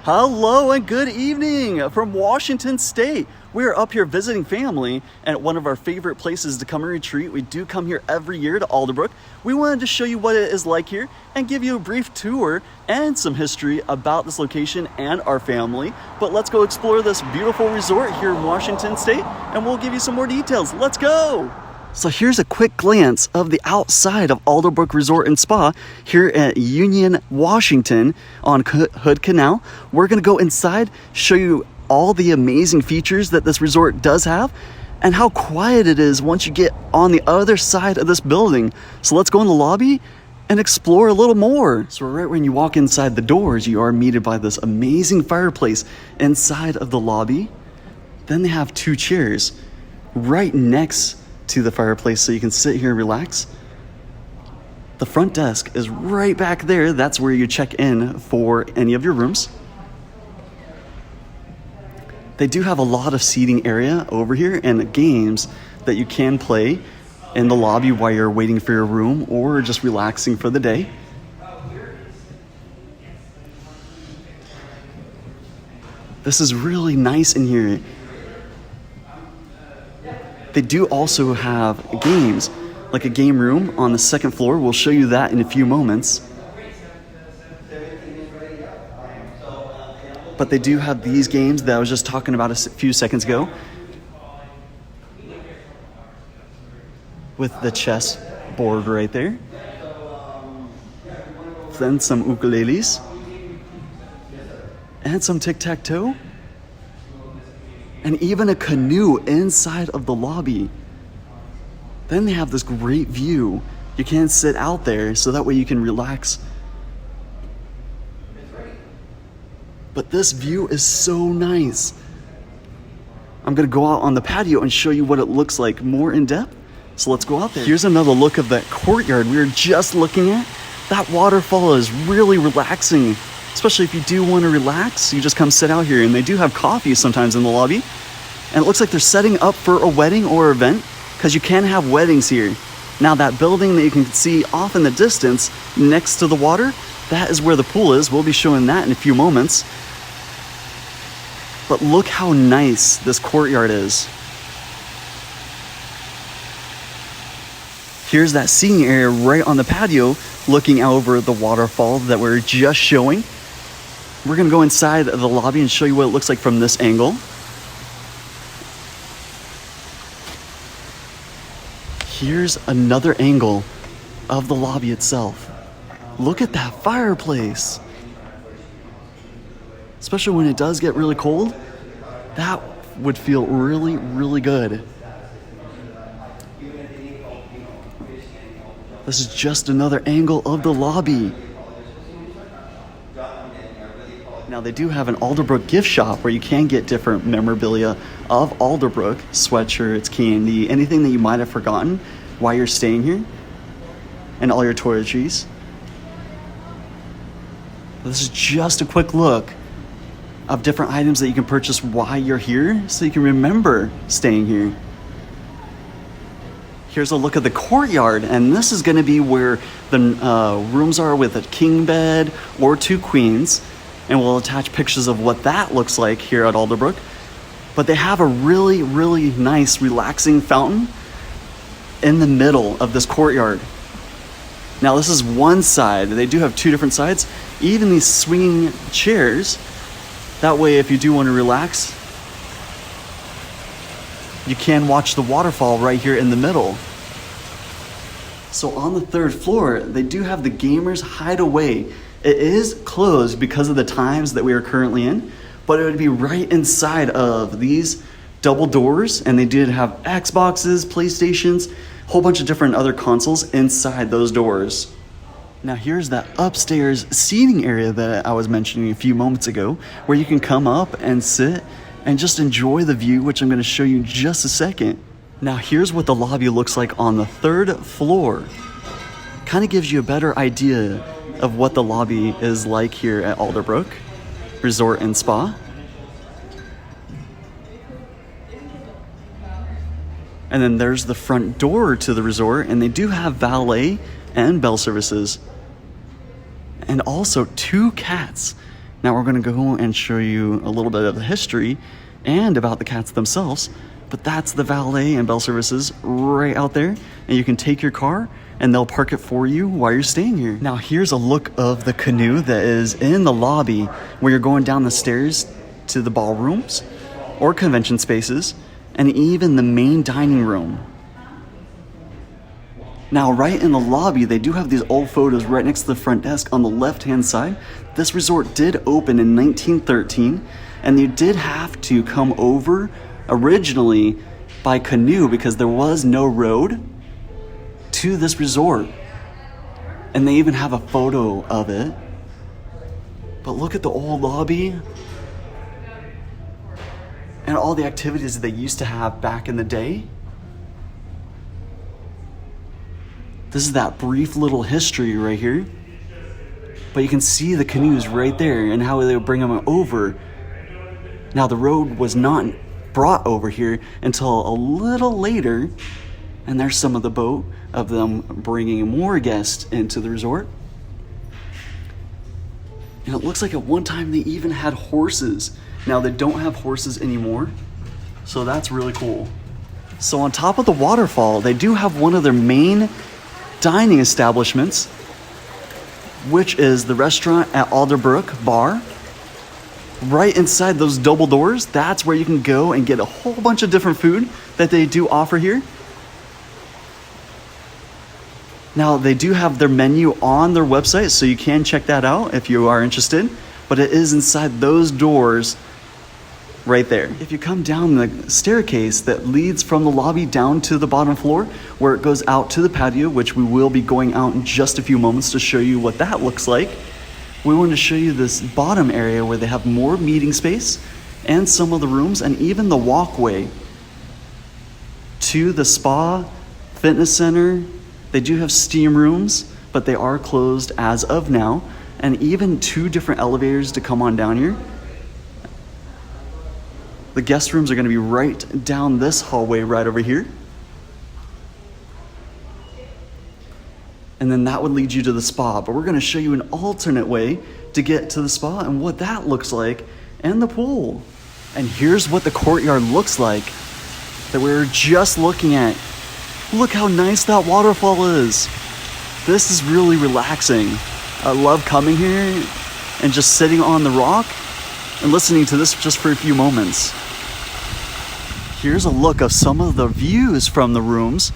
Hello and good evening from Washington State. We're up here visiting family at one of our favorite places to come and retreat. We do come here every year to Alderbrook. We wanted to show you what it is like here and give you a brief tour and some history about this location and our family. But let's go explore this beautiful resort here in Washington State and we'll give you some more details. Let's go! So here's a quick glance of the outside of Alderbrook Resort and Spa here at Union, Washington on Hood Canal. We're gonna go inside, show you all the amazing features that this resort does have and how quiet it is once you get on the other side of this building. So let's go in the lobby and explore a little more. So right when you walk inside the doors, you are greeted by this amazing fireplace inside of the lobby. Then they have two chairs right next to the fireplace so you can sit here and relax. The front desk is right back there. That's where you check in for any of your rooms. They do have a lot of seating area over here and games that you can play in the lobby while you're waiting for your room or just relaxing for the day. This is really nice in here. They do also have games, like a game room on the second floor. We'll show you that in a few moments. But they do have these games that I was just talking about a few seconds ago, with the chess board right there. Then some ukuleles. And some tic-tac-toe. And even a canoe inside of the lobby. Then they have this great view. You can sit out there so that way you can relax. But this view is so nice. I'm gonna go out on the patio and show you what it looks like more in depth. So let's go out there. Here's another look of that courtyard we were just looking at. That waterfall is really relaxing. Especially if you do want to relax, you just come sit out here. And they do have coffee sometimes in the lobby. And it looks like they're setting up for a wedding or event because you can have weddings here. Now that building that you can see off in the distance next to the water, that is where the pool is. We'll be showing that in a few moments. But look how nice this courtyard is. Here's that seating area right on the patio looking out over the waterfall that we're just showing. We're gonna go inside the lobby and show you what it looks like from this angle. Here's another angle of the lobby itself. Look at that fireplace. Especially when it does get really cold, that would feel really, really good. This is just another angle of the lobby. Now they do have an Alderbrook gift shop where you can get different memorabilia of Alderbrook, sweatshirts, candy, anything that you might have forgotten while you're staying here, and all your toiletries. This is just a quick look of different items that you can purchase while you're here so you can remember staying here. Here's a look at the courtyard, and this is going to be where the rooms are with a king bed or two queens. And we'll attach pictures of what that looks like here at Alderbrook. But they have a really, really nice, relaxing fountain in the middle of this courtyard. Now this is one side. They do have two different sides. Even these swinging chairs. That way, if you do want to relax, you can watch the waterfall right here in the middle. So on the third floor, they do have the Gamers Hideaway. It is closed because of the times that we are currently in, but it would be right inside of these double doors, and they did have Xboxes, PlayStations, a whole bunch of different other consoles inside those doors. Now here's that upstairs seating area that I was mentioning a few moments ago, where you can come up and sit and just enjoy the view, which I'm going to show you in just a second. Now here's what the lobby looks like on the third floor. Kind of gives you a better idea of what the lobby is like here at Alderbrook Resort and Spa. And then there's the front door to the resort, and they do have valet and bell services. And also 2 cats Now we're going to go and show you a little bit of the history and about the cats themselves. But that's the valet and bell services right out there. And you can take your car and they'll park it for you while you're staying here. Now here's a look of the canoe that is in the lobby where you're going down the stairs to the ballrooms or convention spaces and even the main dining room. Now right in the lobby, they do have these old photos right next to the front desk on the left-hand side. This resort did open in 1913 and you did have to come over originally by canoe because there was no road to this resort. And they even have a photo of it. But look at the old lobby and all the activities that they used to have back in the day. This is that brief little history right here. But you can see the canoes right there and how they would bring them over. Now the road was not brought over here until a little later. And there's some of the boat of them bringing more guests into the resort. And it looks like at one time they even had horses. Now they don't have horses anymore. So that's really cool. So on top of the waterfall, they do have one of their main dining establishments, which is the restaurant at Alderbrook Bar. Right inside those double doors, that's where you can go and get a whole bunch of different food that they do offer here. Now, they do have their menu on their website, so you can check that out if you are interested. But it is inside those doors right there. If you come down the staircase that leads from the lobby down to the bottom floor, where it goes out to the patio, which we will be going out in just a few moments to show you what that looks like. We want to show you this bottom area where they have more meeting space and some of the rooms and even the walkway to the spa, fitness center. They do have steam rooms, but they are closed as of now, and even 2 different elevators to come on down here. The guest rooms are going to be right down this hallway right over here. And then that would lead you to the spa, but we're going to show you an alternate way to get to the spa and what that looks like and the pool. And here's what the courtyard looks like that we were just looking at. Look how nice that waterfall is. This is really relaxing. I love coming here and just sitting on the rock and listening to this just for a few moments. Here's a look of some of the views from the rooms.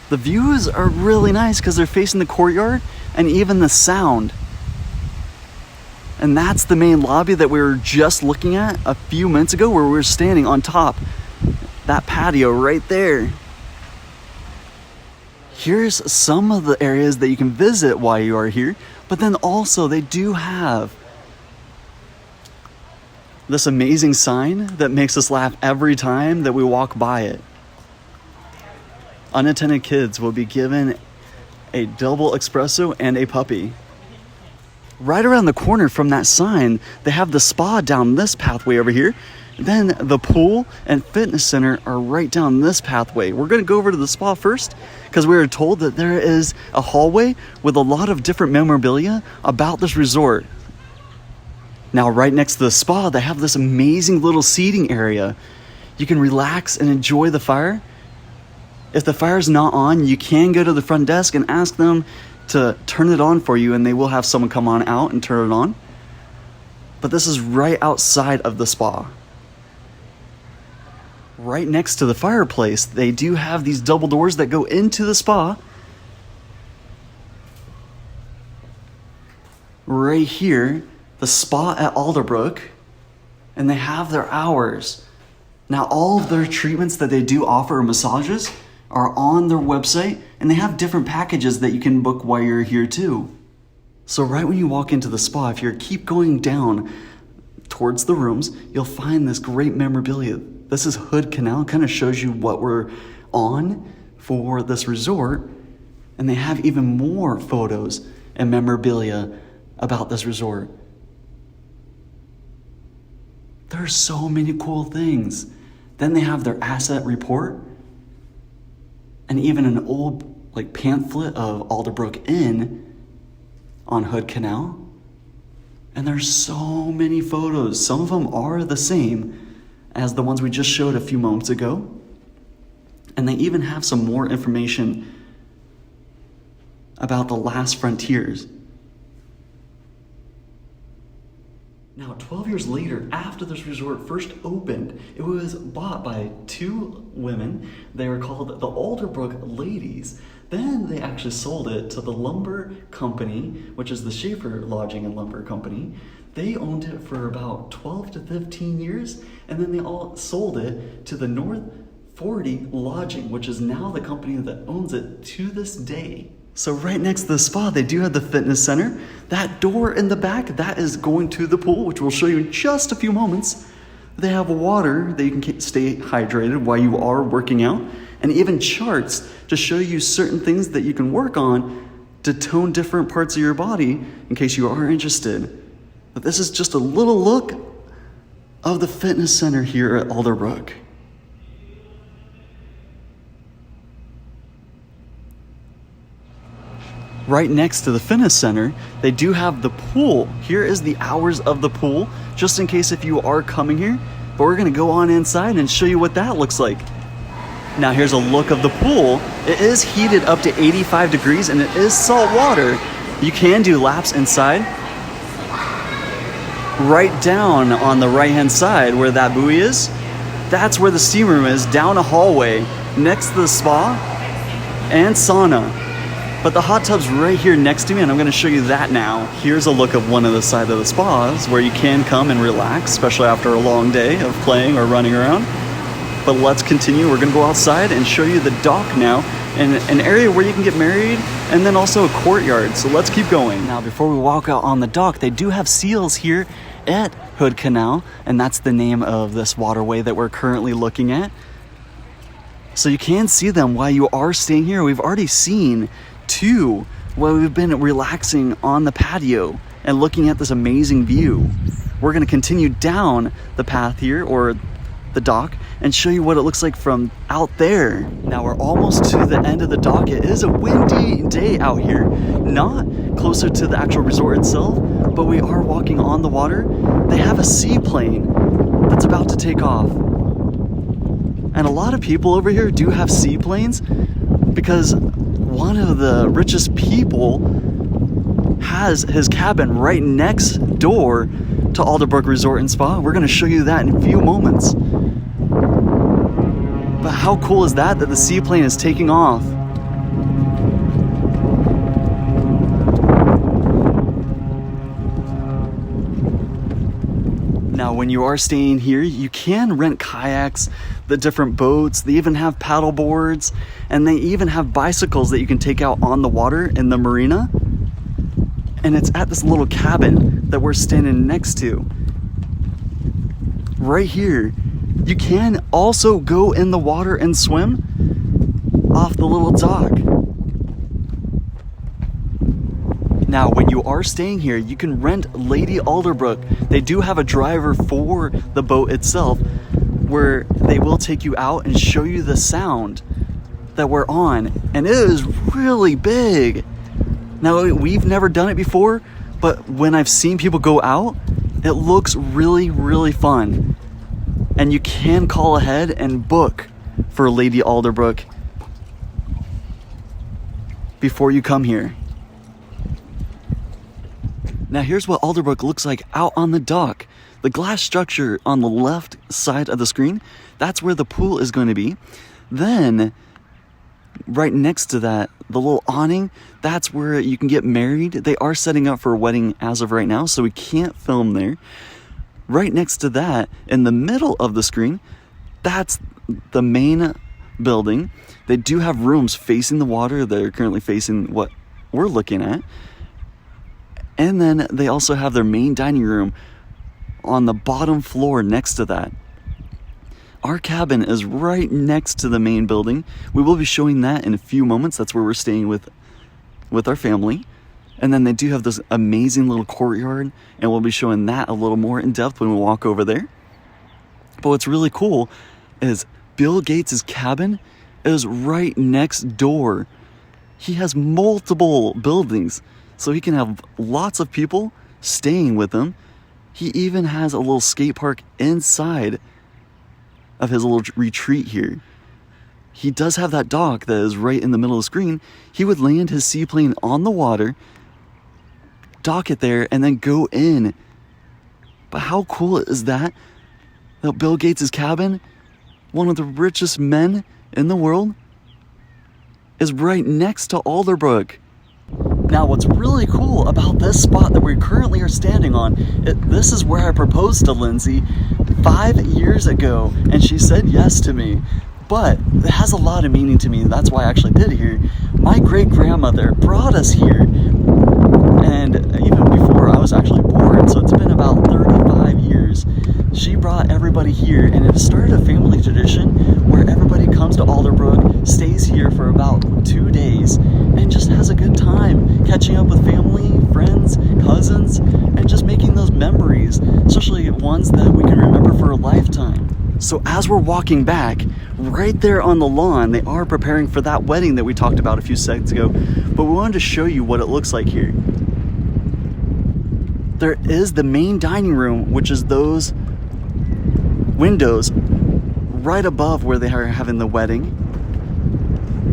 The views are really nice because they're facing the courtyard and even the sound. And that's the main lobby that we were just looking at a few minutes ago where we were standing on top. That patio right there. Here's some of the areas that you can visit while you are here, but then also they do have this amazing sign that makes us laugh every time that we walk by it. Unattended kids will be given a double espresso and a puppy. Right around the corner from that sign, they have the spa down this pathway over here. Then the pool and fitness center are right down this pathway. We're going to go over to the spa first because we were told that there is a hallway with a lot of different memorabilia about this resort. Now, right next to the spa, they have this amazing little seating area. You can relax and enjoy the fire. If the fire's not on, you can go to the front desk and ask them to turn it on for you, and they will have someone come on out and turn it on. But this is right outside of the spa. Right next to the fireplace, they do have these double doors that go into the spa. Right here, the spa at Alderbrook, and they have their hours. Now, all of their treatments that they do offer, massages, are on their website, and they have different packages that you can book while you're here too. So right when you walk into the spa, if you keep going down towards the rooms, you'll find this great memorabilia. This is Hood Canal, kind of shows you what we're on for this resort, and they have even more photos and memorabilia about this resort. There's so many cool things. Then they have their asset report, and even an old pamphlet of Alderbrook Inn on Hood Canal. And there's so many photos. Some of them are the same as the ones we just showed a few moments ago. And they even have some more information about the last frontiers. Now, 12 years later, after this resort first opened, it was bought by two women. They were called the Alderbrook Ladies. Then they actually sold it to the lumber company, which is the Schaefer Lodging and Lumber Company. They owned it for about 12 to 15 years, and then they all sold it to the North 40 Lodging, which is now the company that owns it to this day. So right next to the spa, they do have the fitness center. That door in the back, that is going to the pool, which we'll show you in just a few moments. They have water that you can stay hydrated while you are working out, and even charts to show you certain things that you can work on to tone different parts of your body in case you are interested. But this is just a little look of the fitness center here at Alderbrook. Right next to the fitness center, they do have the pool. Here is the hours of the pool, just in case if you are coming here. But we're gonna go on inside and show you what that looks like. Now here's a look of the pool. It is heated up to 85 degrees and it is salt water. You can do laps inside. Right down on the right-hand side where that buoy is, that's where the steam room is, down a hallway, next to the spa and sauna. But the hot tub's right here next to me, and I'm gonna show you that now. Here's a look of one of the side of the spas where you can come and relax, especially after a long day of playing or running around. But let's continue. We're gonna go outside and show you the dock now, and an area where you can get married, and then also a courtyard. So let's keep going. Now, before we walk out on the dock, they do have seals here at Hood Canal, and that's the name of this waterway that we're currently looking at. So you can see them while you are staying here. We've already seen two while we've been relaxing on the patio and looking at this amazing view. We're going to continue down the path here, or the dock, and show you what it looks like from out there. Now we're almost to the end of the dock. It is a windy day out here, not closer to the actual resort itself, but we are walking on the water. They have a seaplane that's about to take off. And a lot of people over here do have seaplanes because one of the richest people has his cabin right next door to Alderbrook Resort and Spa. We're going to show you that in a few moments. But how cool is that the seaplane is taking off? Now, when you are staying here, you can rent kayaks, the different boats. They even have paddle boards, and they even have bicycles that you can take out on the water in the marina. And it's at this little cabin that we're standing next to. Right here. You can also go in the water and swim off the little dock. Now, when you are staying here, you can rent Lady Alderbrook. They do have a driver for the boat itself where they will take you out and show you the sound that we're on. And it is really big. Now, we've never done it before, but when I've seen people go out, it looks really, really fun. And you can call ahead and book for Lady Alderbrook before you come here. Now here's what Alderbrook looks like out on the dock. The glass structure on the left side of the screen, that's where the pool is going to be. Then, right next to that, the little awning, that's where you can get married. They are setting up for a wedding as of right now, so we can't film there. Right next to that, in the middle of the screen, that's the main building. They do have rooms facing the water. They're currently facing what we're looking at. And then they also have their main dining room on the bottom floor next to that. Our cabin is right next to the main building. We will be showing that in a few moments. That's where we're staying with our family. And then they do have this amazing little courtyard, and we'll be showing that a little more in depth when we walk over there. But what's really cool is Bill Gates' cabin is right next door. He has multiple buildings, so he can have lots of people staying with him. He even has a little skate park inside of his little retreat here. He does have that dock that is right in the middle of the screen. He would land his seaplane on the water, dock it there, and then go in. But how cool is that? That Bill Gates' cabin, one of the richest men in the world, is right next to Alderbrook. Now, what's really cool about this spot that we currently are standing on, this is where I proposed to Lindsay 5 years ago, and she said yes to me. But it has a lot of meaning to me. That's why I actually did it here. My great-grandmother brought us here, and even before I was actually born, so it's been about 35 years. She brought everybody here, and it started a family tradition where everybody comes to Alderbrook, stays here for about 2 days, and just has a good time catching up with family, friends, cousins, and just making those memories, especially ones that we can remember for a lifetime. So as we're walking back, right there on the lawn, they are preparing for that wedding that we talked about a few seconds ago, but we wanted to show you what it looks like here. There is the main dining room, which is those windows right above where they are having the wedding.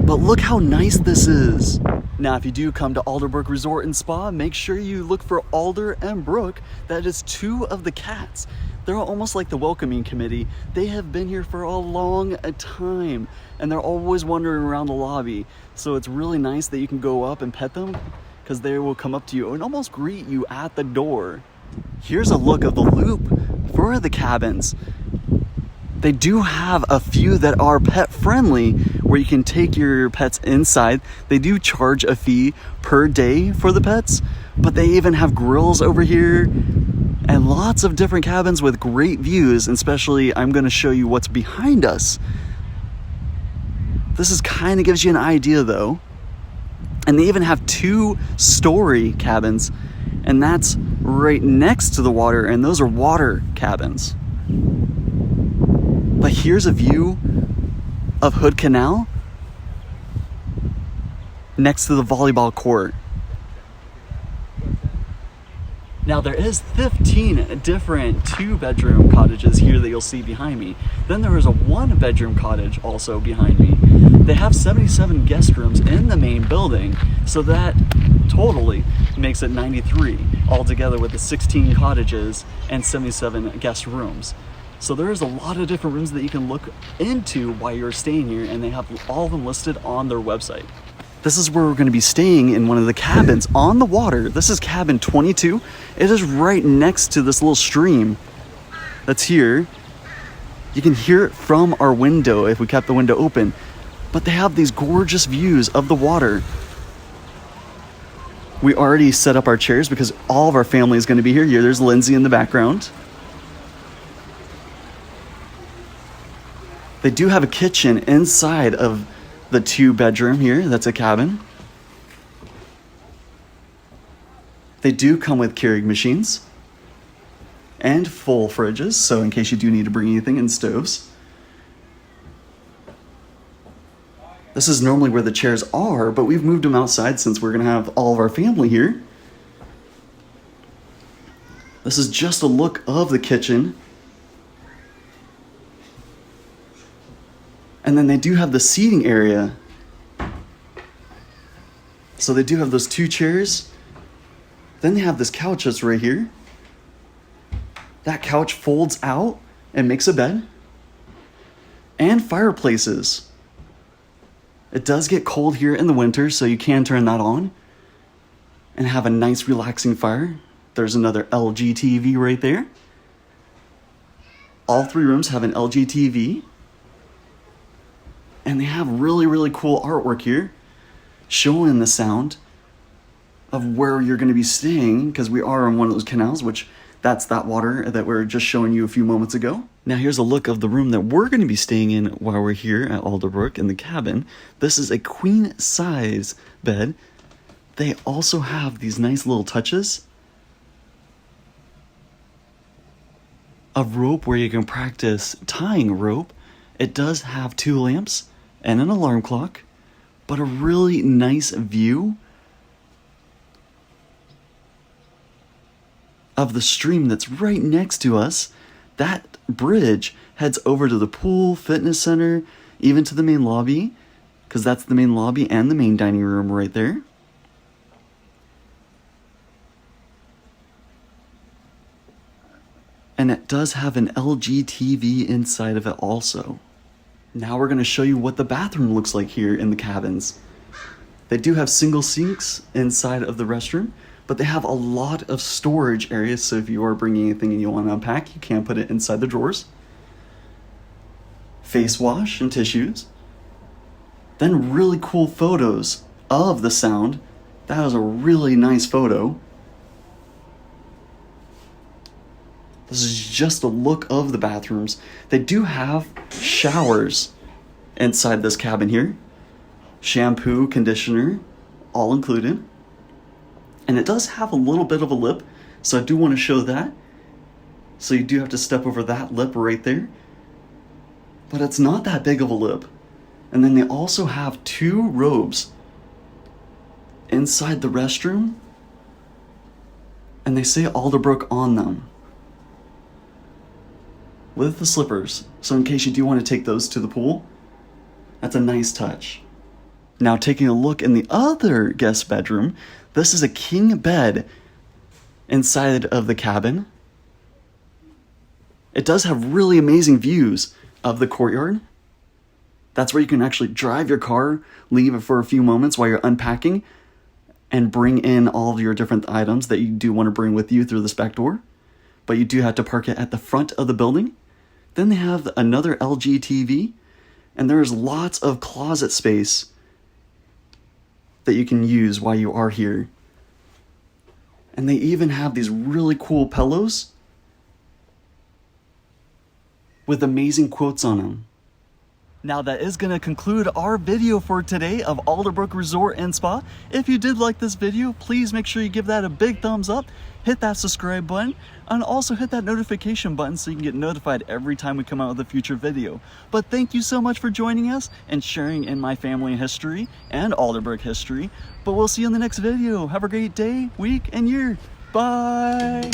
But look how nice this is. Now, if you do come to Alderbrook Resort and Spa, make sure you look for Alder and Brooke. That is 2 of the cats. They're almost like the welcoming committee. They have been here for a long time, and they're always wandering around the lobby. So it's really nice that you can go up and pet them, because they will come up to you and almost greet you at the door. Here's a look of the loop for the cabins. They do have a few that are pet friendly where you can take your pets inside. They do charge a fee per day for the pets, but they even have grills over here and lots of different cabins with great views. And especially, I'm going to show you what's behind us. This is kind of gives you an idea though. And they even have 2-story cabins, and that's right next to the water, and those are water cabins. But here's a view of Hood Canal next to the volleyball court. Now, there is 15 different 2-bedroom cottages here that you'll see behind me. Then there is a 1-bedroom cottage also behind me. They have 77 guest rooms in the main building, so that totally makes it 93 altogether with the 16 cottages and 77 guest rooms. So there is a lot of different rooms that you can look into while you're staying here, and they have all of them listed on their website. This is where we're going to be staying in one of the cabins on the water. This is cabin 22. It is right next to this little stream that's here. You can hear it from our window if we kept the window open. But they have these gorgeous views of the water. We already set up our chairs because all of our family is going to be here. Here, there's Lindsay in the background. They do have a kitchen inside of the 2-bedroom here. That's a cabin. They do come with Keurig machines and full fridges, so in case you do need to bring anything, and stoves. This is normally where the chairs are, but we've moved them outside since we're going to have all of our family here. This is just a look of the kitchen. And then they do have the seating area. So they do have those 2 chairs. Then they have this couch that's right here. That couch folds out and makes a bed. And fireplaces. It does get cold here in the winter, so you can turn that on and have a nice relaxing fire. There's another LG TV right there. All 3 rooms have an LG TV. And they have really, really cool artwork here showing the sound of where you're going to be staying, because we are on one of those canals, which that's that water that we were just showing you a few moments ago. Now here's a look of the room that we're going to be staying in while we're here at Alderbrook in the cabin. This is a queen size bed. They also have these nice little touches of rope where you can practice tying rope. It does have 2 lamps and an alarm clock, but a really nice view. of the stream that's right next to us. That bridge heads over to the pool, fitness center, even to the main lobby, because that's the main lobby and the main dining room right there. And it does have an LG TV inside of it also. Now we're going to show you what the bathroom looks like here in the cabins. They do have single sinks inside of the restroom, but they have a lot of storage areas, so if you are bringing anything and you want to unpack, you can put it inside the drawers. Face wash and tissues. Then really cool photos of the sound. That was a really nice photo. This is just a look of the bathrooms. They do have showers inside this cabin here. Shampoo, conditioner, all included. And it does have a little bit of a lip, so I do want to show that. So you do have to step over that lip right there. But it's not that big of a lip. And then they also have 2 robes inside the restroom. And they say Alderbrook on them, with the slippers, so in case you do want to take those to the pool, that's a nice touch. Now taking a look in the other guest bedroom, this is a king bed inside of the cabin. It does have really amazing views of the courtyard. That's where you can actually drive your car, leave it for a few moments while you're unpacking, and bring in all of your different items that you do want to bring with you through this back door. But you do have to park it at the front of the building. Then they have another LG TV, and there's lots of closet space that you can use while you are here. And they even have these really cool pillows with amazing quotes on them. Now that is going to conclude our video for today of Alderbrook Resort and Spa. If you did like this video, please make sure you give that a big thumbs up, hit that subscribe button, and also hit that notification button so you can get notified every time we come out with a future video. But thank you so much for joining us and sharing in my family history and Alderbrook history. But we'll see you in the next video. Have a great day, week, and year. Bye!